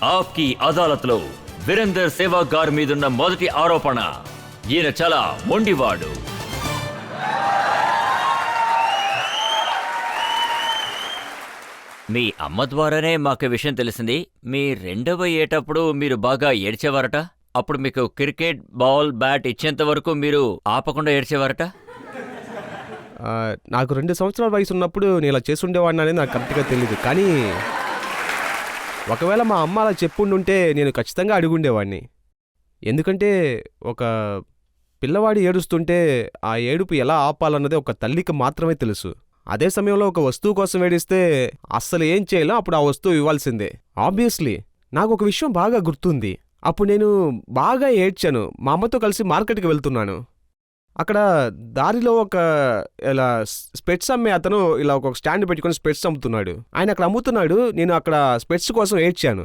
ఆప్కి అదాలత్లో వీరేందర్ సెహ్వాగ్ గారి మీదున్న మొదటి ఆరోపణ, ఈయన చాలా మొండివాడు. మీ అమ్మ ద్వారానే మాకు విషయం తెలిసింది. మీ రెండవ ఏటప్పుడు మీరు బాగా ఏడ్చేవారట. అప్పుడు మీకు క్రికెట్ బాల్ బ్యాట్ ఇచ్చేంత వరకు మీరు ఆపకుండా ఏడ్చేవారట. నాకు 2 సంవత్సరాల వయసు ఉన్నప్పుడు నేను ఇలా చేసుండేవాడిని అనేది నాకు కరెక్ట్గా తెలియదు. కానీ ఒకవేళ మా అమ్మ అలా చెప్పుండుంటే నేను ఖచ్చితంగా అడుగుండేవాడిని. ఎందుకంటే ఒక పిల్లవాడు ఏడుస్తుంటే ఆ ఏడుపు ఎలా ఆపాలన్నది ఒక తల్లికి మాత్రమే తెలుసు. అదే సమయంలో ఒక వస్తువు కోసం ఏడిస్తే అస్సలు ఏం చేయాలో అప్పుడు ఆ వస్తువు ఇవ్వాల్సిందే. ఆబ్వియస్లీ నాకు ఒక విషయం బాగా గుర్తుంది. అప్పుడు నేను బాగా ఏడ్చాను. మా అమ్మతో కలిసి మార్కెట్కి వెళ్తున్నాను. అక్కడ దారిలో ఒక ఇలా స్పెట్స్ అమ్మే అతను ఇలా ఒక స్టాండ్ పెట్టుకుని స్పెట్స్ అమ్ముతున్నాడు. ఆయన అక్కడ అమ్ముతున్నాడు. నేను అక్కడ స్పెట్స్ కోసం ఏడ్చాను.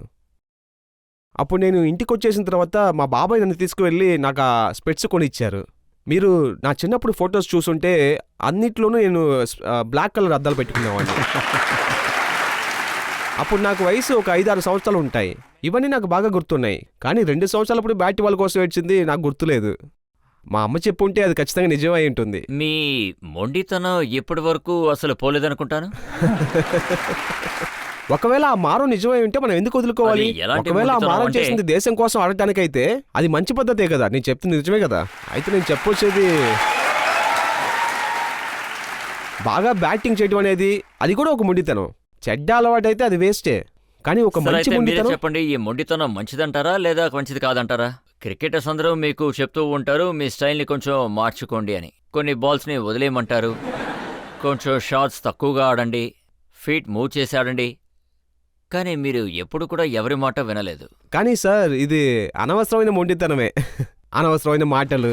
అప్పుడు నేను ఇంటికి వచ్చేసిన తర్వాత మా బాబాయ్ నన్ను తీసుకువెళ్ళి నాకు ఆ స్పెట్స్ కొనిచ్చారు. మీరు నా చిన్నప్పుడు ఫొటోస్ చూసుంటే అన్నిట్లోనూ నేను బ్లాక్ కలర్ అద్దాలు పెట్టుకునేవాడిని. అప్పుడు నాకు వయసు ఒక 5-6 సంవత్సరాలు ఉంటాయి. ఇవన్నీ నాకు బాగా గుర్తున్నాయి. కానీ 2 సంవత్సరాలప్పుడు బ్యాట్ బాల్ కోసం ఏడ్చింది నాకు గుర్తులేదు. మా అమ్మ చెప్పుంటే అది ఖచ్చితంగా నిజమై ఉంటుంది. మీ మొండితనం ఇప్పటి వరకు అసలు పోలేదనుకుంటాను. ఒకవేళ ఆ మారం నిజమై ఉంటే మనం ఎందుకు వదులుకోవాలి? ఒకవేళ ఆ మారం చేసింది దేశం కోసం ఆడటానికైతే అది మంచి పద్ధతే కదా. నేను చెప్తుంది నిజమే కదా. అయితే నేను చెప్పొచ్చేది, బాగా బ్యాటింగ్ చేయడం అనేది అది కూడా ఒక మొండితనం. చెడ్డ అలవాటు అయితే అది వేస్టే. కానీ ఒక మంచి మొండితనం. చెప్పండి, ఈ మొండితనం మంచిదంటారా లేదా మంచిది కాదంటారా? క్రికెటర్స్ అందరూ మీకు చెప్తూ ఉంటారు మీ స్టైల్ని కొంచెం మార్చుకోండి అని. కొన్ని బాల్స్ని వదిలేయమంటారు, కొంచెం షాట్స్ తక్కువగా ఆడండి, ఫీట్ మూవ్ చేసి ఆడండి. కానీ మీరు ఎప్పుడు కూడా ఎవరి మాట వినలేదు. కానీ సార్ ఇది అనవసరమైన మొండితనమే. అనవసరమైన మాటలు.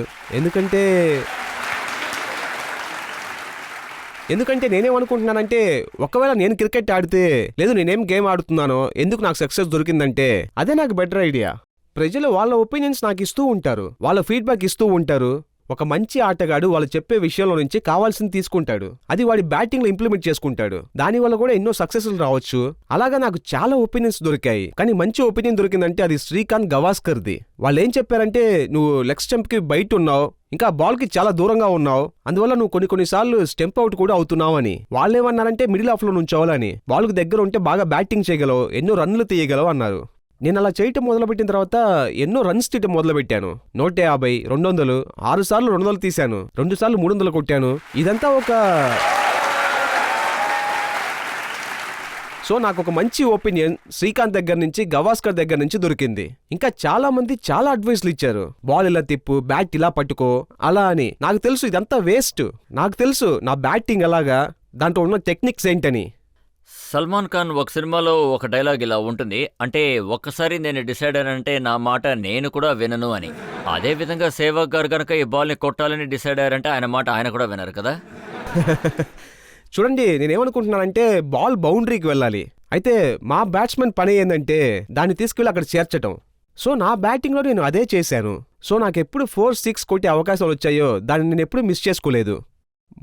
ఎందుకంటే నేనేమనుకుంటున్నానంటే, ఒకవేళ నేను క్రికెట్ ఆడితే లేదు నేనేం గేమ్ ఆడుతున్నానో ఎందుకు నాకు సక్సెస్ దొరికిందంటే అదే నాకు బెటర్ ఐడియా. ప్రజలు వాళ్ళ ఒపీనియన్స్ నాకు ఇస్తూ ఉంటారు, వాళ్ళ ఫీడ్బ్యాక్ ఇస్తూ ఉంటారు. ఒక మంచి ఆటగాడు వాళ్ళు చెప్పే విషయంలో నుంచి కావాల్సింది తీసుకుంటాడు, అది వాడి బ్యాటింగ్లో ఇంప్లిమెంట్ చేసుకుంటాడు. దానివల్ల కూడా ఎన్నో సక్సెస్లు రావచ్చు. అలాగా నాకు చాలా ఒపీనియన్స్ దొరికాయి. కానీ మంచి ఒపీనియన్ దొరికిందంటే అది శ్రీకాంత్ గవాస్కర్ది. వాళ్ళు ఏం చెప్పారంటే, నువ్వు లెగ్ స్టంప్కి బయట ఉన్నావు, ఇంకా బాల్కి చాలా దూరంగా ఉన్నావు, అందువల్ల నువ్వు కొన్నిసార్లు స్టెంప్ అవుట్ కూడా అవుతున్నావు అని. వాళ్ళేమన్నారంటే మిడిల్ ఆఫ్లో నుంచోవాలని, బాల్కి దగ్గర ఉంటే బాగా బ్యాటింగ్ చేయగలవు, ఎన్నో రన్లు తీయగలవు అన్నారు. నేను అలా చేయటం మొదలుపెట్టిన తర్వాత ఎన్నో రన్స్ తీయటం మొదలుపెట్టాను. 150, 200, 6 సార్లు 200 తీశాను, 2 సార్లు 300 కొట్టాను. ఇదంతా సో నాకు ఒక మంచి ఒపీనియన్ శ్రీకాంత్ దగ్గర నుంచి, గవాస్కర్ దగ్గర నుంచి దొరికింది. ఇంకా చాలా మంది చాలా అడ్వైస్లు ఇచ్చారు. బాల్ ఇలా తిప్పు, బ్యాట్ ఇలా పట్టుకో అలా అని. నాకు తెలుసు ఇదంతా వేస్ట్. నాకు తెలుసు నా బ్యాటింగ్ ఎలాగా, దాంట్లో ఉన్న టెక్నిక్స్ ఏంటని. సల్మాన్ ఖాన్ ఒక సినిమాలో ఒక డైలాగ్ ఇలా ఉంటుంది, అంటే ఒక్కసారి నేను డిసైడ్ అయ్యానంటే నా మాట నేను కూడా వినను అని. అదే విధంగా సెహ్వాగ్ గారు కనుక ఈ బాల్ని కొట్టాలని డిసైడ్ అయ్యారంటే ఆయన మాట ఆయన కూడా వినరు కదా. చూడండి, నేనేమనుకుంటున్నానంటే బాల్ బౌండరీకి వెళ్ళాలి. అయితే మా బ్యాట్స్మెన్ పని ఏంటంటే దాన్ని తీసుకెళ్ళి అక్కడ చేర్చటం. సో నా బ్యాటింగ్లో నేను అదే చేశాను. సో నాకు ఎప్పుడు 4-6 కొట్టే అవకాశాలు వచ్చాయో దాన్ని నేను ఎప్పుడు మిస్ చేసుకోలేదు.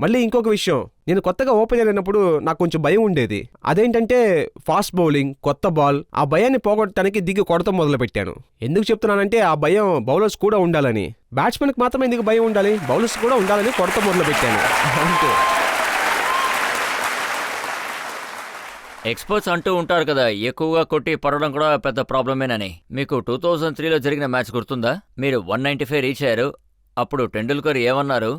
మళ్ళీ ఇంకొక విషయం, నేను కొత్తగా ఓపెనర్ అయినప్పుడు నాకు కొంచెం భయం ఉండేది. అదేంటంటే ఫాస్ట్ బౌలింగ్, కొత్త బాల్. ఆ భయాన్ని పోగొట్టడానికి దిగి కొడతాం మొదలుపెట్టాను. ఎందుకు చెప్తున్నానంటే ఆ భయం బౌలర్స్ కూడా ఉండాలని. బ్యాట్స్మెన్కి మాత్రమే ఎందుకు భయం ఉండాలి, బౌలర్స్ కూడా ఉండాలని కొడతాం మొదలుపెట్టాను అంతే. ఎక్స్పర్ట్స్ అంటూ ఉంటారు కదా, ఎక్కువగా కొట్టి పడడం కూడా పెద్ద ప్రాబ్లమేనని. మీకు 2003లో జరిగిన మ్యాచ్ గుర్తుందా? మీరు 195 రీచ్ అయ్యారు. అప్పుడు టెండూల్కర్ ఏమన్నారు?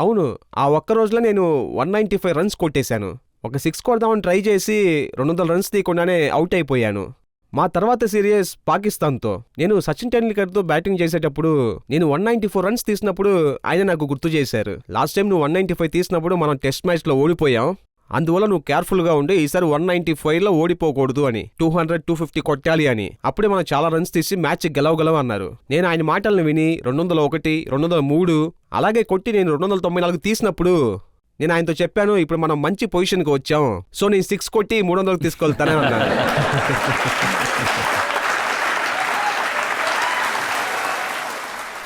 అవును, ఆ ఒక్క రోజులో నేను 195 రన్స్ కొట్టేశాను. ఒక 6 కొడదామని ట్రై చేసి 200 రన్స్ తీయకుండానే అవుట్ అయిపోయాను. మా తర్వాత సిరీస్ పాకిస్తాన్తో. నేను సచిన్ టెండూల్కర్తో బ్యాటింగ్ చేసేటప్పుడు నేను 194 రన్స్ తీసినప్పుడు ఆయన నాకు గుర్తు చేశారు, లాస్ట్ టైం నువ్వు 195 తీసినప్పుడు మనం టెస్ట్ మ్యాచ్లో ఓడిపోయాం, అందువల్ల నువ్వు కేర్ఫుల్గా ఉండి ఈసారి 195లో ఓడిపోకూడదు అని, 200, 250 కొట్టాలి అని. అప్పుడే మనం చాలా రన్స్ తీసి మ్యాచ్ గెలవగలం అన్నారు. నేను ఆయన మాటలను విని 201, 203 అలాగే కొట్టి నేను 294 తీసినప్పుడు నేను ఆయనతో చెప్పాను, ఇప్పుడు మనం మంచి పొజిషన్కి వచ్చాం, సో నేను 6 కొట్టి 300 తీసుకెళ్తానని అన్నాను.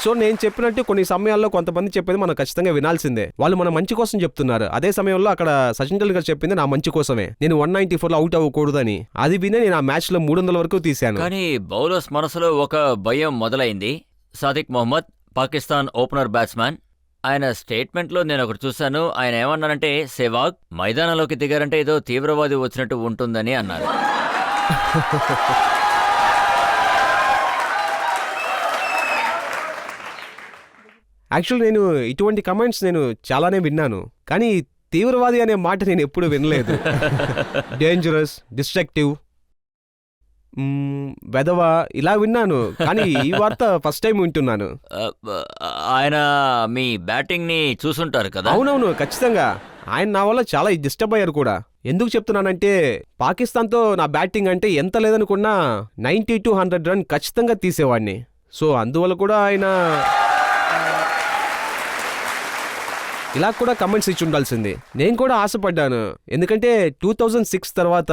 సో నేను చెప్పినట్టు కొన్ని సమయాల్లో కొంతమంది చెప్పేది మనం ఖచ్చితంగా వినాల్సిందే. వాళ్ళు మన మంచి కోసం చెప్తున్నారు. అదే సమయంలో అక్కడ సచిన్ టెండూల్కర్ చెప్పింది నా మంచి కోసమే. నేను 194లో అవుట్ అవ్వకూడదని. అది వినే నేను ఆ మ్యాచ్ లో 300 వరకు తీశాను. కానీ బౌలర్స్ మనసులో ఒక భయం మొదలైంది. సాదిక్ మొహమ్మద్, పాకిస్తాన్ ఓపెనర్ బ్యాట్స్మెన్, ఆయన స్టేట్మెంట్లో నేను ఒకటి చూశాను. ఆయన ఏమన్నారంటే, సెహ్వాగ్ మైదానంలోకి దిగారంటే ఏదో తీవ్రవాది వచ్చినట్టు ఉంటుందని అన్నారు. యాక్చువల్ నేను ఇటువంటి కమెంట్స్ నేను చాలానే విన్నాను, కానీ తీవ్రవాది అనే మాట నేను ఎప్పుడు వినలేదు. డేంజరస్, డిస్ట్రక్టివ్, వెధవ ఇలా విన్నాను, కానీ ఈ వార్త ఫస్ట్ టైం వింటున్నాను. ఆయన మీ బ్యాటింగ్ని చూసుంటారు కదా? అవునవును, ఖచ్చితంగా. ఆయన నా వల్ల చాలా డిస్టర్బ్ అయ్యారు కూడా. ఎందుకు చెప్తున్నానంటే పాకిస్తాన్తో నా బ్యాటింగ్ అంటే ఎంత లేదనుకున్నా 90 to 100 రన్ ఖచ్చితంగా తీసేవాడిని. సో అందువల్ల కూడా ఆయన ఇలా కూడా కమెంట్స్ ఇచ్చి ఉండాల్సింది. నేను కూడా ఆశపడ్డాను, ఎందుకంటే 2006 తర్వాత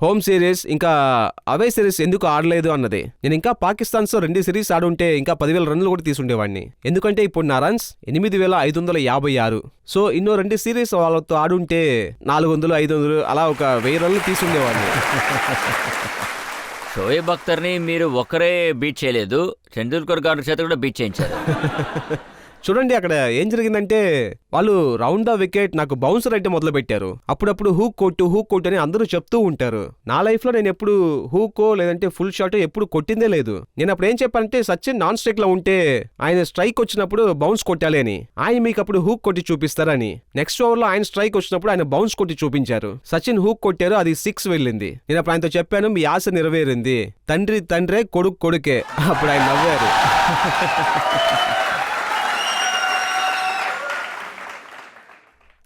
హోమ్ సిరీస్ ఇంకా అవే సిరీస్ ఎందుకు ఆడలేదు అన్నది. నేను ఇంకా పాకిస్తాన్తో 2 సిరీస్ ఆడుంటే ఇంకా 10,000 రన్లు కూడా తీసుండేవాడిని. ఎందుకంటే ఇప్పుడు నా రన్స్ 8,556. సో ఇన్నో 2 సిరీస్ వాళ్ళతో ఆడుంటే 400, 500 అలా ఒక 1000 రన్లు తీసుండేవాడిని. షోయబ్ అఖ్తర్ని మీరు ఒక్కరే బీట్ చేయలేదు, టెండూల్కర్ గారి చేత కూడా బీట్ చేయించారు. చూడండి అక్కడ ఏం జరిగిందంటే వాళ్ళు రౌండ్ ద వికెట్ నాకు బౌన్సర్ అయితే మొదలు పెట్టారు. అప్పుడప్పుడు హూక్ కొట్టు అని అందరూ చెప్తూ ఉంటారు. నా లైఫ్ లో నేను ఎప్పుడు హూకో లేదంటే ఫుల్ షాట్ ఎప్పుడు కొట్టిందే లేదు. నేను అప్పుడు ఏం చెప్పానంటే సచిన్ నాన్ స్ట్రైక్ లో ఉంటే ఆయన స్ట్రైక్ వచ్చినప్పుడు బౌన్స్ కొట్టాలి అని. ఆయన మీకు అప్పుడు హూక్ కొట్టి చూపిస్తారని. నెక్స్ట్ ఓవర్ లో ఆయన స్ట్రైక్ వచ్చినప్పుడు ఆయన బౌన్స్ కొట్టి చూపించారు. సచిన్ హూక్ కొట్టారు, అది 6 వెళ్ళింది. నేను అప్పుడు ఆయనతో చెప్పాను, మీ ఆశ నెరవేరింది, తండ్రే కొడుకే. అప్పుడు ఆయన నవ్వారు.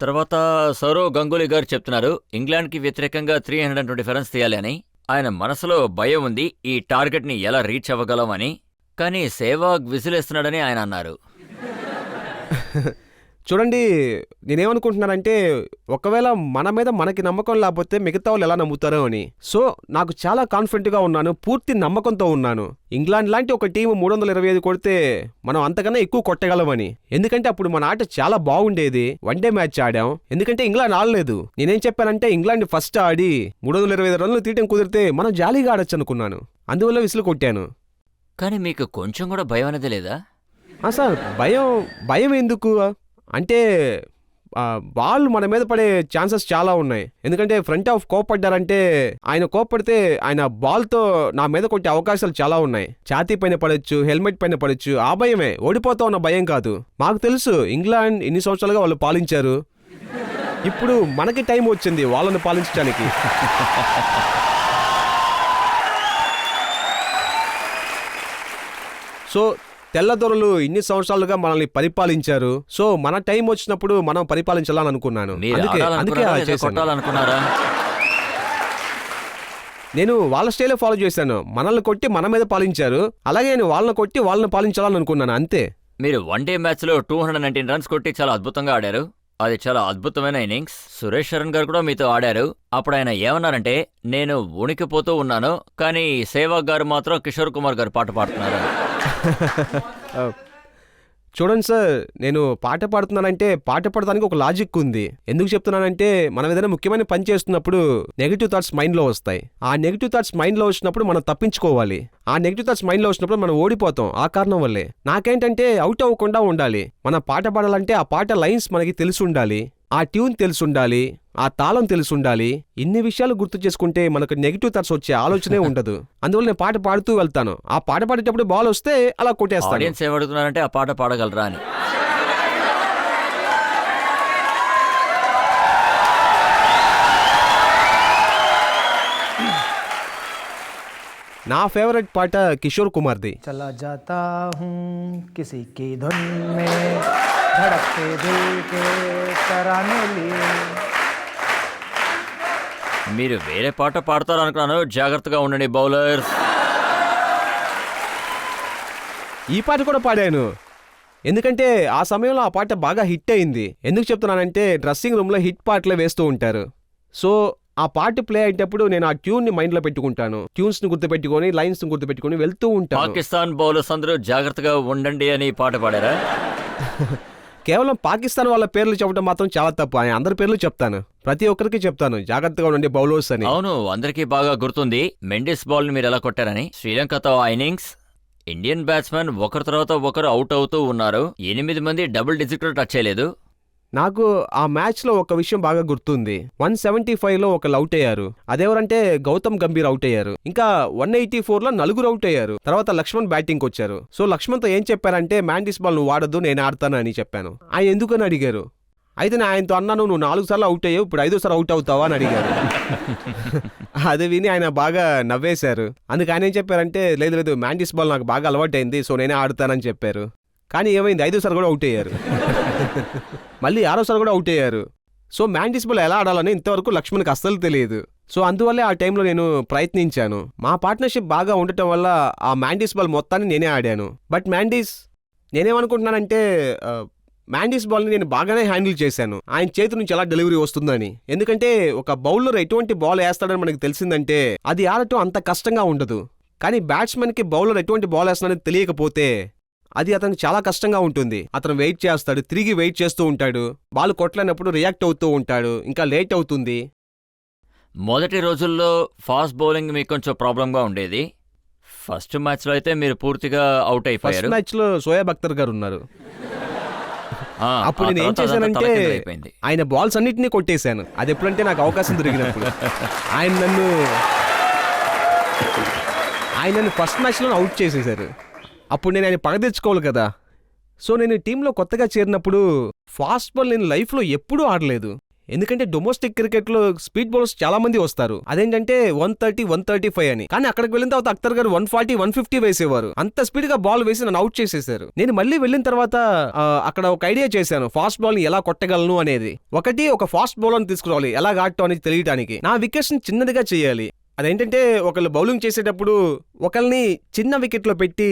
తర్వాత సౌరవ్ గంగూలీ గారు చెప్తున్నారు, ఇంగ్లాండ్కి వ్యతిరేకంగా 325 రన్స్ తీయాలి అని. ఆయన మనసులో భయం ఉంది, ఈ టార్గెట్ని ఎలా రీచ్ అవ్వగలం అని. కానీ సెహ్వాగ్ విసిలేస్తున్నాడని ఆయన అన్నారు. చూడండి నేనేమనుకుంటున్నానంటే ఒకవేళ మన మీద మనకి నమ్మకం లేకపోతే మిగతా వాళ్ళు ఎలా నమ్ముతారో అని. సో నాకు చాలా కాన్ఫిడెంట్గా ఉన్నాను, పూర్తి నమ్మకంతో ఉన్నాను. ఇంగ్లాండ్ లాంటి ఒక టీం 325 కొడితే మనం అంతకన్నా ఎక్కువ కొట్టగలమని. ఎందుకంటే అప్పుడు మన ఆట చాలా బాగుండేది. 1 డే మ్యాచ్ ఆడాం, ఎందుకంటే ఇంగ్లాండ్ ఆడలేదు. నేనేం చెప్పానంటే ఇంగ్లాండ్ ఫస్ట్ ఆడి 325 రన్లు తీయటం కుదిరితే మనం జాలీగా ఆడొచ్చు అనుకున్నాను. అందువల్ల విసులు కొట్టాను. కానీ మీకు కొంచెం కూడా భయం అనేది లేదా? సార్ భయం ఎందుకు అంటే బాల్ మన మీద పడే ఛాన్సెస్ చాలా ఉన్నాయి. ఎందుకంటే ఫ్రంట్ ఆఫ్ కోప్పడ్డారంటే ఆయన కోప్పడితే ఆయన బాల్తో నా మీద కొట్టే అవకాశాలు చాలా ఉన్నాయి. ఛాతీ పైన పడొచ్చు, హెల్మెట్ పైన పడొచ్చు. ఆ భయమే, ఓడిపోతా ఉన్న భయం కాదు. మాకు తెలుసు ఇంగ్లాండ్ ఇన్ని సంవత్సరాలుగా వాళ్ళు పాలించారు, ఇప్పుడు మనకి టైం వచ్చింది వాళ్ళని పాలించడానికి. సో తెల్లదొరలు ఇన్ని సంవత్సరాలుగా మనల్ని పరిపాలించారు. సో మన టైం వచ్చినప్పుడు మనం పరిపాలించాలని అనుకున్నాను. అందుకే కొట్టాలనుకున్నారా? నేను వాళ్ళ స్టైలే ఫాలో చేశాను. మనల్ని కొట్టి మన మీద పాలించారు, అలాగే నేను వాళ్ళని కొట్టి వాళ్ళని పాలించాలని అనుకున్నాను, అంతే. మీరు 1 డే మ్యాచ్లో 219 రన్స్ కొట్టి చాలా అద్భుతంగా ఆడారు. అది చాలా అద్భుతమైన ఇన్నింగ్స్. సురేష్ శరణ్ గారు కూడా మీతో ఆడారు. అప్పుడు ఆయన ఏమన్నారంటే, నేను ఉనికిపోతూ ఉన్నాను, కానీ సెహ్వాగ్ గారు మాత్రం కిషోర్ కుమార్ గారు పాట పాడుతున్నారు. చూడండి సార్, నేను పాట పాడుతున్నానంటే పాట పాడడానికి ఒక లాజిక్ ఉంది. ఎందుకు చెప్తున్నానంటే మనం ఏదైనా ముఖ్యమైన పని చేస్తున్నప్పుడు నెగిటివ్ థాట్స్ మైండ్లో వస్తాయి. ఆ నెగిటివ్ థాట్స్ మైండ్లో వచ్చినప్పుడు మనం తప్పించుకోవాలి. ఆ నెగిటివ్ థాట్స్ మైండ్లో వచ్చినప్పుడు మనం ఓడిపోతాం. ఆ కారణం వల్లే నాకేంటంటే అవుట్ అవ్వకుండా ఉండాలి. మన పాట పాడాలంటే ఆ పాట లైన్స్ మనకి తెలిసి ఉండాలి, ఆ ట్యూన్ తెలిసి ఉండాలి, ఆ తాళం తెలిసి ఉండాలి. ఇన్ని విషయాలు గుర్తు చేసుకుంటే మనకు నెగిటివ్ థాట్స్ వచ్చే ఆలోచనే ఉండదు. అందువల్ల నేను పాట పాడుతూ వెళ్తాను. ఆ పాట పాడేటప్పుడు బాల్ వస్తే అలా కొట్టేస్తాను. ఆడియన్స్ ఏమడుగుతున్నారంటే ఆ పాట పాడగలరా అని. నా ఫేవరెట్ పాట కిషోర్ కుమార్ది. చలా జాతా హూం కిసి కి ధున్ మే ధడక్తే దిల్ కే తరానే లియే. మీరు వేరే పాట పాడతారనుకున్నాను, జాగ్రత్తగా ఉండండి బౌలర్స్. ఈ పాట కూడా పాడాను, ఎందుకంటే ఆ సమయంలో ఆ పాట బాగా హిట్ అయింది. ఎందుకు చెప్తున్నానంటే డ్రెస్సింగ్ రూమ్లో హిట్ పాటలే వేస్తూ ఉంటారు. సో ఆ పాట ప్లే అయ్యేటప్పుడు నేను ఆ ట్యూన్ ని మైండ్ లో పెట్టుకుంటాను. ట్యూన్స్ ని గుర్తుపెట్టుకొని లైన్స్ ని గుర్తుపెట్టుకొని వెళ్తూ ఉంటాను. పాకిస్తాన్ బౌలర్స్ అందరూ జాగ్రత్తగా ఉండండి అని పాట పాడారా? కేవలం పాకిస్తాన్ వాళ్ళ పేర్లు చెప్పడం మాత్రం చాలా తప్పు. ఆయన అందరి పేర్లు చెప్తాను, ప్రతి ఒక్కరికి చెప్తాను జాగ్రత్తగా ఉండండి బౌలర్స్ అని. అవును, అందరికీ బాగా గుర్తుంది మెండిస్ బాల్ ని మీరు ఎలా కొట్టారని. శ్రీలంకతో ఆ ఇన్నింగ్స్ ఇండియన్ బ్యాట్స్మెన్ ఒకరి తర్వాత ఒకరు అవుట్ అవుతూ ఉన్నారు. 8 మంది డబుల్ డిజిట్ టచ్ చేయలేదు. నాకు ఆ మ్యాచ్ లో ఒక విషయం బాగా గుర్తుంది. 175 లో ఒకళ్ళు అవుట్ అయ్యారు. అదెవరంటే గౌతమ్ గంభీర్ అవుట్ అయ్యారు. ఇంకా 184 లో 4 అవుట్ అయ్యారు. తర్వాత లక్ష్మణ్ బ్యాటింగ్ వచ్చారు. సో లక్ష్మణ్తో ఏం చెప్పారంటే మ్యాండిస్ బాల్ నువ్వు వాడద్దు, నేను ఆడతాను అని చెప్పాను. ఆయన ఎందుకని అడిగారు. అయితే నేను ఆయనతో అన్నాను, నువ్వు 4 సార్లు అవుట్ అయ్యావు, ఇప్పుడు 5వ సారి అవుట్ అవుతావా అని అడిగారు. అది విని ఆయన బాగా నవ్వేశారు. అందుకు ఆయన ఏం చెప్పారంటే లేదు లేదు మ్యాండిస్ బాల్ నాకు బాగా అలవాటైంది, సో నేనే ఆడతానని చెప్పారు. కానీ ఏమైంది, 5వ సారి కూడా అవుట్ అయ్యారు. మళ్ళీ 6వ సారి కూడా అవుట్ అయ్యారు. సో మ్యాండిస్ బాల్ ఎలా ఆడాలని ఇంతవరకు లక్ష్మణ్కి అస్సలు తెలియదు. సో అందువల్లే ఆ టైంలో నేను ప్రయత్నించాను. మా పార్ట్నర్షిప్ బాగా ఉండటం వల్ల ఆ మ్యాండిస్ బాల్ మొత్తాన్ని నేనే ఆడాను. బట్ నేనేమనుకుంటున్నానంటే మ్యాండిస్ బాల్ని నేను బాగానే హ్యాండిల్ చేశాను, ఆయన చేతి నుంచి ఎలా డెలివరీ వస్తుందని. ఎందుకంటే ఒక బౌలర్ ఎటువంటి బాల్ వేస్తాడని మనకు తెలిసిందంటే అది ఆడటం అంత కష్టంగా ఉండదు. కానీ బ్యాట్స్మెన్కి బౌలర్ ఎటువంటి బాల్ వేస్తాడని తెలియకపోతే అది అతనికి చాలా కష్టంగా ఉంటుంది. అతను వెయిట్ చేస్తాడు, తిరిగి వెయిట్ చేస్తూ ఉంటాడు, బాల్ కొట్టలేనప్పుడు రియాక్ట్ అవుతూ ఉంటాడు, ఇంకా లేట్ అవుతుంది. మొదటి రోజుల్లో ఫాస్ట్ బౌలింగ్ మీకు కొంచెం ప్రాబ్లంగా ఉండేది. ఫస్ట్ మ్యాచ్లో అయితే మీరు పూర్తిగా అవుట్ అయిపోయారు. ఫస్ట్ మ్యాచ్ లో సోయాబ్ అఖ్తర్ గారు ఉన్నారు. ఆ, అప్పుడు ఆ నేను ఏం తర్వాత అదంతా చేశానంటే తలకిందులైపోయింది. ఆయన బాల్స్ అన్నిటినీ కొట్టేశాను. అది ఎప్పుడంటే నాకు అవకాశం దొరికినప్పుడు. ఆయన నన్ను ఫస్ట్ మ్యాచ్లో అవుట్ చేసేశారు. అప్పుడు నేను ఆయన పగ తెచ్చుకోవాలి కదా. సో నేను టీంలో కొత్తగా చేరినప్పుడు ఫాస్ట్ బాల్ నేను లైఫ్లో ఎప్పుడూ ఆడలేదు. ఎందుకంటే డొమెస్టిక్ క్రికెట్లో స్పీడ్ బౌలర్స్ చాలా మంది వస్తారు. అదేంటంటే 130, 135 అని. కానీ అక్కడికి వెళ్ళిన తర్వాత అఖ్తర్ గారు 140, 150 వేసేవారు. అంత స్పీడ్ గా బాల్ వేసి నన్ను అవుట్ చేసేశారు. నేను మళ్ళీ వెళ్ళిన తర్వాత అక్కడ ఒక ఐడియా చేశాను, ఫాస్ట్ బాల్ ని ఎలా కొట్టగలను అనేది. ఒక ఫాస్ట్ బౌలర్ తీసుకురావాలి, ఎలా ఆడటం అనేది తెలియడానికి. నా వికెట్స్ ని చిన్నదిగా చేయాలి. అదేంటంటే ఒకళ్ళు బౌలింగ్ చేసేటప్పుడు ఒకళ్ళని చిన్న వికెట్లో పెట్టి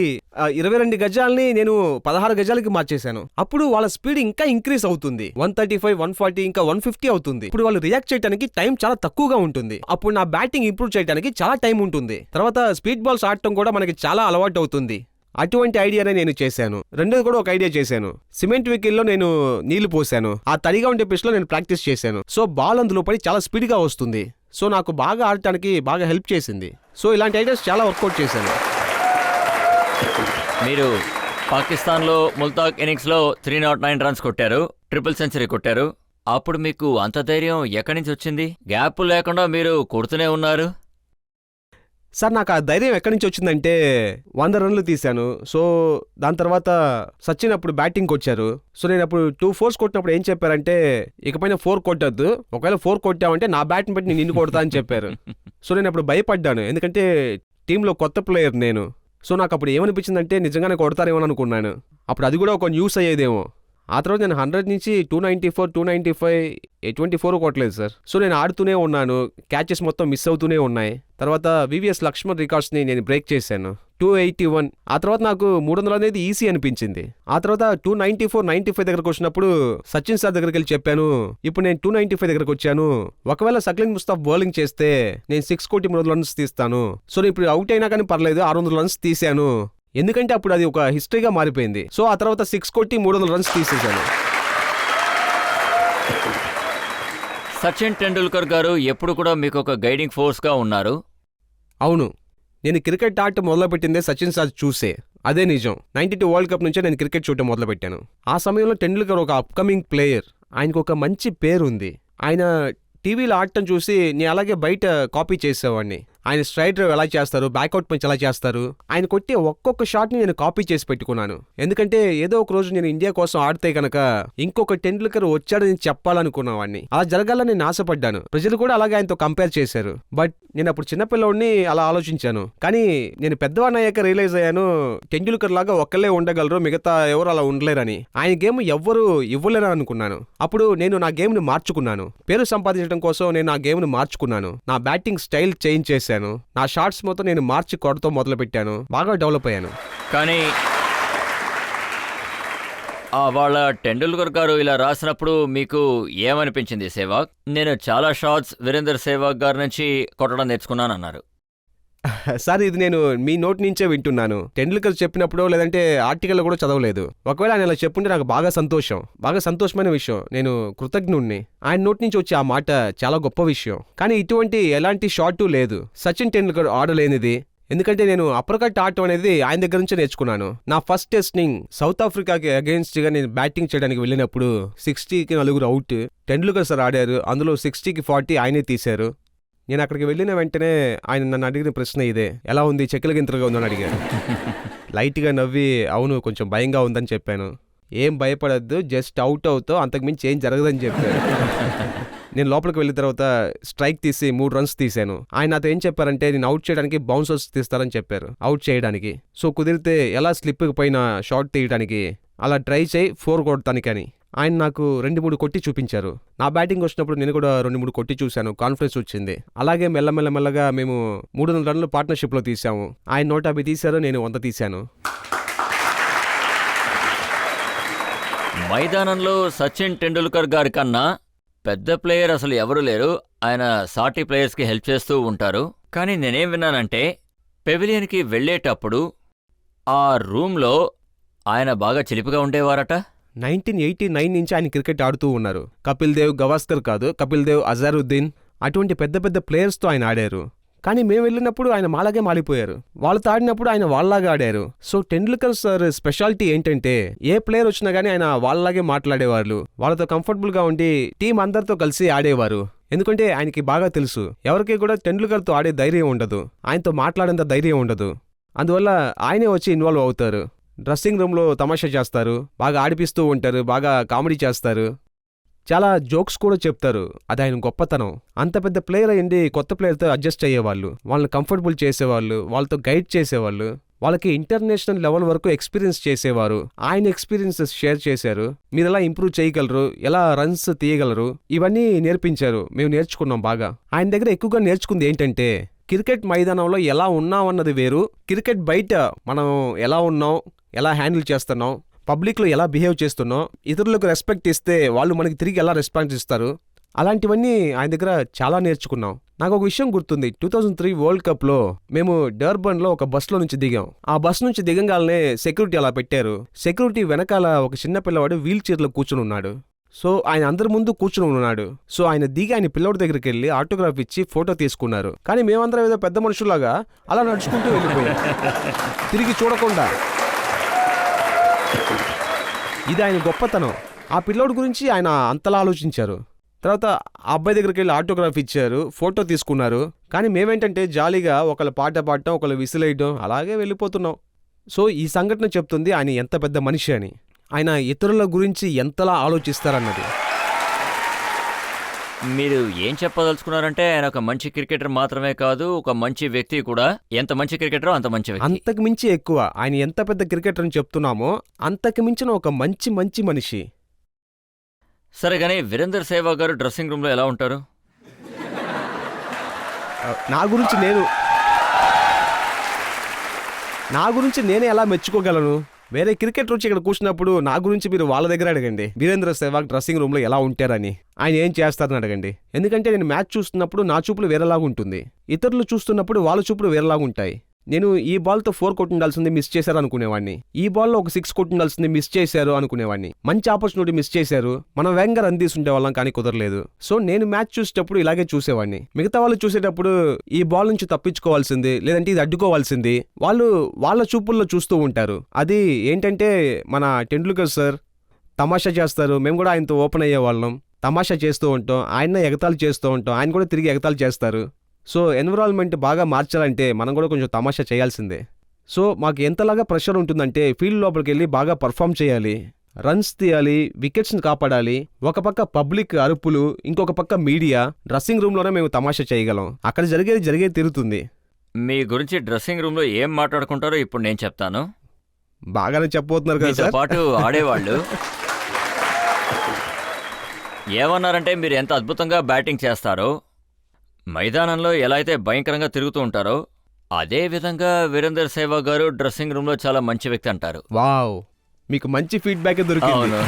22 గజాలని నేను 16 గజాలకి మార్చేశాను. అప్పుడు వాళ్ళ స్పీడ్ ఇంకా ఇంక్రీజ్ అవుతుంది. 135, 140 ఇంకా 150 అవుతుంది. ఇప్పుడు వాళ్ళు రియాక్ట్ చేయడానికి టైం చాలా తక్కువగా ఉంటుంది. అప్పుడు నా బ్యాటింగ్ ఇంప్రూవ్ చేయడానికి చాలా టైం ఉంటుంది. తర్వాత స్పీడ్ బాల్స్ ఆడటం కూడా మనకి చాలా అలవాటు అవుతుంది. అటువంటి ఐడియానే నేను చేశాను. రెండోది కూడా ఒక ఐడియా చేశాను. సిమెంట్ వెహికల్లో నేను నీళ్లు పోసాను. ఆ తడిగా ఉండే పిచ్ లో నేను ప్రాక్టీస్ చేశాను. సో బాల్ అందులో పడి చాలా స్పీడ్ గా వస్తుంది. సో నాకు బాగా ఆడటానికి బాగా హెల్ప్ చేసింది. సో ఇలాంటి ఐడియాస్ చాలా వర్కౌట్ చేశాను. మీరు పాకిస్తాన్లో ముల్తాక్ ఇన్నింగ్స్లో 309 రన్స్ కొట్టారు, ట్రిపుల్ సెంచరీ కొట్టారు. అప్పుడు మీకు అంత ధైర్యం ఎక్కడి నుంచి వచ్చింది? గ్యాప్ లేకుండా మీరు కొడుతూనే ఉన్నారు. సార్ నాకు ఆ ధైర్యం ఎక్కడి నుంచి వచ్చిందంటే 100 రన్లు తీశాను. సో దాని తర్వాత సచిన్ అప్పుడు బ్యాటింగ్కి వచ్చారు. సో నేను అప్పుడు 2 4s కొట్టినప్పుడు ఏం చెప్పారంటే ఇకపైన 4 కొట్టద్దు, ఒకవేళ 4 కొట్టావంటే నా బ్యాట్ని పెట్టి నేను నిన్ను కొడతా అని చెప్పారు. సో నేను అప్పుడు భయపడ్డాను, ఎందుకంటే టీంలో కొత్త ప్లేయర్ నేను. సో నాకు అప్పుడు ఏమనిపించిందంటే నిజంగానే కొడతారేమో అనుకున్నాను. అప్పుడు అది కూడా ఒక న్యూస్ అయ్యేదేమో. ఆ తర్వాత నేను 100 నుంచి 294, 295, 24 కొట్టలేదు సార్. సో నేను ఆడుతూనే ఉన్నాను, క్యాచెస్ మొత్తం మిస్ అవుతూనే ఉన్నాయి. తర్వాత వివిఎస్ లక్ష్మణ్ రికార్డ్స్ని నేను బ్రేక్ చేశాను, 281. ఆ తర్వాత నాకు 300 అనేది ఈజీ అనిపించింది. ఆ తర్వాత 294, 95 దగ్గరకు వచ్చినప్పుడు సచిన్ సార్ దగ్గరికి వెళ్ళి చెప్పాను, ఇప్పుడు నేను 295 దగ్గరకు వచ్చాను, ఒకవేళ సక్లిన్ ముస్తాఫ్ బౌలింగ్ చేస్తే నేను 6 కోటి 300 రన్స్ తీస్తాను. సో నేను ఇప్పుడు అవుట్ అయినా కానీ పర్లేదు, 600 రన్స్ తీశాను. ఎందుకంటే అప్పుడు అది ఒక హిస్టరీగా మారిపోయింది. సో ఆ తర్వాత 6 కోటి 300 రన్స్ తీసేశాను. సచిన్ టెండూల్కర్ గారు ఎప్పుడు కూడా మీకు ఒక గైడింగ్ ఫోర్స్గా ఉన్నారు. అవును, నేను క్రికెట్ ఆట మొదలుపెట్టిందే సచిన్ సార్ చూసే. అదే నిజం. 92 వరల్డ్ కప్ నుంచే నేను క్రికెట్ చూడటం మొదలుపెట్టాను. ఆ సమయంలో టెండూల్కర్ ఒక అప్కమింగ్ ప్లేయర్. ఆయనకు ఒక మంచి పేరు ఉంది. ఆయన టీవీలో ఆడటం చూసి నేను అలాగే బయట కాపీ చేసేవాడిని. ఆయన స్ట్రైట్ డ్రైవ్ ఎలా చేస్తారు, బ్యాక్అవుట్ పంచ్ ఎలా చేస్తారు, ఆయన కొట్టే ఒక్కొక్క షాట్ని నేను కాపీ చేసి పెట్టుకున్నాను. ఎందుకంటే ఏదో ఒక రోజు నేను ఇండియా కోసం ఆడితే కనుక ఇంకొక టెండూల్కర్ వచ్చాడని చెప్పాలనుకున్నవాడిని. అలా జరగాలని నేను ఆశపడ్డాను. ప్రజలు కూడా అలాగే ఆయనతో కంపేర్ చేశారు. బట్ నేను అప్పుడు చిన్నపిల్లోడిని అలా ఆలోచించాను. కానీ నేను పెద్దవాడిని అయ్యాక రియలైజ్ అయ్యాను, టెండూల్కర్ లాగా ఒక్కళ్ళే ఉండగలరు, మిగతా ఎవరు అలా ఉండలేరని. ఆయన గేమ్ ఎవ్వరూ ఇవ్వలేరని అనుకున్నాను. అప్పుడు నేను నా గేమ్ని మార్చుకున్నాను. పేరు సంపాదించడం కోసం నేను నా గేమ్ని మార్చుకున్నాను. నా బ్యాటింగ్ స్టైల్ చేంజ్ చేశాను. నా షాట్స్ మొత్తం నేను మార్చి కొడతా మొదలు పెట్టాను. బాగా డెవలప్ అయ్యాను. కానీ వాళ్ళ టెండూల్కర్ గారు ఇలా రాసినప్పుడు మీకు ఏమనిపించింది సేవాగ్? నేను చాలా షాట్స్ వీరేందర్ సేవాగ్ గారి నుంచి కొట్టడం నేర్చుకున్నానన్నారు. సార్ ఇది నేను మీ నోటి నుంచే వింటున్నాను. టెండూల్కర్ చెప్పినప్పుడు లేదంటే ఆర్టికల్లో కూడా చదవలేదు. ఒకవేళ ఆయన ఇలా చెప్పుంటే నాకు బాగా సంతోషమైన విషయం. నేను కృతజ్ఞుణ్ణి. ఆయన నోటి నుంచి వచ్చే ఆ మాట చాలా గొప్ప విషయం. కానీ ఇటువంటి ఎలాంటి షాటు లేదు సచిన్ టెండూల్కర్ ఆడలేనిది. ఎందుకంటే నేను అప్పర్ కట్ ఆడటం అనేది ఆయన దగ్గర నుంచే నేర్చుకున్నాను. నా ఫస్ట్ టెస్టింగ్ సౌత్ ఆఫ్రికాకి అగేన్స్ట్ గా నేను బ్యాటింగ్ చేయడానికి వెళ్ళినప్పుడు 60కి 4 అవుట్ టెండూల్కర్ సార్ ఆడారు. అందులో 60కి 40 ఆయనే తీశారు. నేను అక్కడికి వెళ్ళిన వెంటనే ఆయన నన్ను అడిగిన ప్రశ్న ఇదే, ఎలా ఉంది, చెక్కల గింతలుగా ఉందని అడిగారు. లైట్గా నవ్వి అవును కొంచెం భయంగా ఉందని చెప్పాను. ఏం భయపడద్దు, జస్ట్ అవుట్ అవుతావు, అంతకుమించి ఏం జరగదని చెప్పారు. నేను లోపలికి వెళ్ళిన తర్వాత స్ట్రైక్ తీసి 3 రన్స్ తీశాను. ఆయన నాతో ఏం చెప్పారంటే నేను అవుట్ చేయడానికి బౌన్సర్స్ తీస్తారని చెప్పారు, అవుట్ చేయడానికి. సో కుదిరితే ఎలా స్లిప్కి పైన షాట్ తీయడానికి అలా ట్రై చేయి 4 కొడతానికని ఆయన నాకు 2-3 కొట్టి చూపించారు. నా బ్యాటింగ్ వచ్చినప్పుడు నేను కూడా 2-3 కొట్టి చూశాను, కాన్ఫిడెన్స్ వచ్చింది. అలాగే మెల్లగా మేము 300 రన్లు పార్ట్నర్షిప్లో తీసాము. ఆయన 150 తీశారు, నేను 100 తీశాను. మైదానంలో సచిన్ టెండూల్కర్ గారి కన్నా పెద్ద ప్లేయర్ అసలు ఎవరు లేరు. ఆయన సాటి ప్లేయర్స్కి హెల్ప్ చేస్తూ ఉంటారు. కానీ నేనేం విన్నానంటే పెవిలియన్కి వెళ్ళేటప్పుడు ఆ రూమ్లో ఆయన బాగా చిలిపిగా ఉండేవారట. 1989 నుంచి ఆయన క్రికెట్ ఆడుతూ ఉన్నారు. కపిల్ దేవ్, గవాస్కర్ కాదు, కపిల్ దేవ్, అజారుద్దీన్ అటువంటి పెద్ద పెద్ద ప్లేయర్స్తో ఆయన ఆడారు. కానీ మేము వెళ్ళినప్పుడు ఆయన మాలాగే మారిపోయారు. వాళ్ళతో ఆడినప్పుడు ఆయన వాళ్ళలాగా ఆడారు. సో టెండూల్కర్ సార్ స్పెషాలిటీ ఏంటంటే ఏ ప్లేయర్ వచ్చినా గానీ ఆయన వాళ్ళలాగే మాట్లాడేవాళ్ళు. వాళ్ళతో కంఫర్టబుల్గా ఉండి టీం అందరితో కలిసి ఆడేవారు. ఎందుకంటే ఆయనకి బాగా తెలుసు ఎవరికి కూడా టెండూల్కర్తో ఆడే ధైర్యం ఉండదు, ఆయనతో మాట్లాడేంత ధైర్యం ఉండదు. అందువల్ల ఆయనే వచ్చి ఇన్వాల్వ్ అవుతారు. డ్రెస్సింగ్ రూమ్లో తమాషా చేస్తారు, బాగా ఆడిపిస్తూ ఉంటారు, బాగా కామెడీ చేస్తారు, చాలా జోక్స్ కూడా చెప్తారు. అది ఆయన గొప్పతనం. అంత పెద్ద ప్లేయర్ అయ్యింది కొత్త ప్లేయర్తో అడ్జస్ట్ అయ్యేవాళ్ళు, వాళ్ళని కంఫర్టబుల్ చేసేవాళ్ళు, వాళ్ళతో గైడ్ చేసేవాళ్ళు, వాళ్ళకి ఇంటర్నేషనల్ లెవెల్ వరకు ఎక్స్పీరియన్స్ చేసేవారు. ఆయన ఎక్స్పీరియన్సెస్ షేర్ చేశారు. మీరు ఎలా ఇంప్రూవ్ చేయగలరు, ఎలా రన్స్ తీయగలరు, ఇవన్నీ నేర్పించారు. మేము నేర్చుకున్నాం బాగా. ఆయన దగ్గర ఎక్కువగా నేర్చుకుంది ఏంటంటే క్రికెట్ మైదానంలో ఎలా ఉన్నామన్నది వేరు, క్రికెట్ బయట మనం ఎలా ఉన్నాం, ఎలా హ్యాండిల్ చేస్తున్నాం, పబ్లిక్లో ఎలా బిహేవ్ చేస్తున్నాం, ఇతరులకు రెస్పెక్ట్ ఇస్తే వాళ్ళు మనకి తిరిగి ఎలా రెస్పాన్స్ ఇస్తారు, అలాంటివన్నీ ఆయన దగ్గర చాలా నేర్చుకున్నాం. నాకు ఒక విషయం గుర్తుంది. 2003 వరల్డ్ కప్లో మేము డర్బన్లో ఒక బస్లో నుంచి దిగాం. ఆ బస్ నుంచి దిగంగానే సెక్యూరిటీ అలా పెట్టారు. సెక్యూరిటీ వెనకాల ఒక చిన్న పిల్లవాడు వీల్ చైర్లో కూర్చుని ఉన్నాడు. సో ఆయన అందరి ముందు కూర్చుని ఉన్నాడు. సో ఆయన దిగి ఆయన పిల్లోడి దగ్గరికి వెళ్ళి ఆటోగ్రాఫ్ ఇచ్చి ఫోటో తీసుకున్నారు. కానీ మేమందరం ఏదో పెద్ద మనుషులాగా అలా నడుచుకుంటూ వెళ్ళిపోయాం, తిరిగి చూడకుండా. ఇది ఆయన గొప్పతనం. ఆ పిల్లోడి గురించి ఆయన అంతలా ఆలోచించారు. తర్వాత ఆ అబ్బాయి దగ్గరికి వెళ్ళి ఆటోగ్రాఫ్ ఇచ్చారు, ఫోటో తీసుకున్నారు. కానీ మేమేంటంటే జాలీగా ఒకళ్ళ పాట పాడటం, ఒకళ్ళు విసిలేయడం, అలాగే వెళ్ళిపోతున్నాం. సో ఈ సంఘటన చెప్తుంది ఆయన ఎంత పెద్ద మనిషి అని, ఆయన ఇతరుల గురించి ఎంతలా ఆలోచిస్తారన్నది. మీరు ఏం చెప్పదలుచుకున్నారంటే ఆయన ఒక మంచి క్రికెటర్ మాత్రమే కాదు, ఒక మంచి వ్యక్తి కూడా. ఎంత మంచి క్రికెటరో అంత మంచి వ్యక్తి. అంతకు మించి ఎక్కువ. ఆయన ఎంత పెద్ద క్రికెటర్ అని చెప్తున్నామో అంతకు మించిన ఒక మంచి మనిషి. సరే కానీ వీరేందర్ సేవాగ్ గారు డ్రెస్సింగ్ రూమ్లో ఎలా ఉంటారు? నా గురించి నేనే ఎలా మెచ్చుకోగలను? వేరే క్రికెటర్ వచ్చి ఇక్కడ కూర్చున్నప్పుడు నా గురించి మీరు వాళ్ళ దగ్గర అడగండి, వీరేంద్ర సెహ్వాగ్ డ్రెస్సింగ్ రూమ్లో ఎలా ఉంటారని, ఆయన ఏం చేస్తారని అడగండి. ఎందుకంటే నేను మ్యాచ్ చూస్తున్నప్పుడు నా చూపులు వేరేలాగా ఉంటుంది, ఇతరులు చూస్తున్నప్పుడు వాళ్ళ చూపులు వేరేలాగా ఉంటాయి. నేను ఈ బాల్తో 4 కొట్టుండాల్సింది మిస్ చేశారు అనుకునేవాడిని, ఈ బాల్లో ఒక 6 కొట్టుండాల్సింది మిస్ చేశారు అనుకునేవాడిని. మంచి ఆపర్చునిటీ మిస్ చేశారు, మనం వేగంగా రన్ తీసుంటే వాళ్ళం, కానీ కుదరలేదు. సో నేను మ్యాచ్ చూసేటప్పుడు ఇలాగే చూసేవాడిని. మిగతా వాళ్ళు చూసేటప్పుడు ఈ బాల్ నుంచి తప్పించుకోవాల్సింది, లేదంటే ఇది అడ్డుకోవాల్సింది, వాళ్ళు వాళ్ళ చూపుల్లో చూస్తూ ఉంటారు. అది ఏంటంటే మన టెండూల్కర్ సార్ తమాషా చేస్తారు, మేము కూడా ఆయనతో ఓపెన్ అయ్యేవాళ్ళం, తమాషా చేస్తూ ఉంటాం, ఆయన ఎగతాళి చేస్తూ ఉంటాం, ఆయన కూడా తిరిగి ఎగతాళి చేస్తారు. సో ఎన్విరాన్మెంట్ బాగా మార్చాలంటే మనం కూడా కొంచెం తమాషా చేయాల్సిందే. సో మాకు ఎంతలాగా ప్రెషర్ ఉంటుందంటే ఫీల్డ్ లోపలికి వెళ్ళి బాగా పర్ఫామ్ చేయాలి, రన్స్ తీయాలి, వికెట్స్ని కాపాడాలి. ఒక పక్క పబ్లిక్ అరుపులు, ఇంకొక పక్క మీడియా. డ్రెస్సింగ్ రూమ్లోనే మేము తమాషా చేయగలం, అక్కడ జరిగేది తిరుగుతుంది. మీ గురించి డ్రెస్సింగ్ రూమ్లో ఏం మాట్లాడుకుంటారో ఇప్పుడు నేను చెప్తాను. బాగానే చెప్పబోతున్నారు కదా మీతో సార్. పాటు ఆడేవాళ్ళు ఏమన్నారంటే మీరు ఎంత అద్భుతంగా బ్యాటింగ్ చేస్తారో, మైదానంలో ఎలా అయితే భయంకరంగా తిరుగుతూ ఉంటారో, అదే విధంగా వీరేందర్ సెహ్వాగ్ గారు డ్రెస్సింగ్ రూమ్లో చాలా మంచి వ్యక్తి అంటారు. వావ్, మీకు మంచి ఫీడ్బ్యాక్ దొరికింది. అవును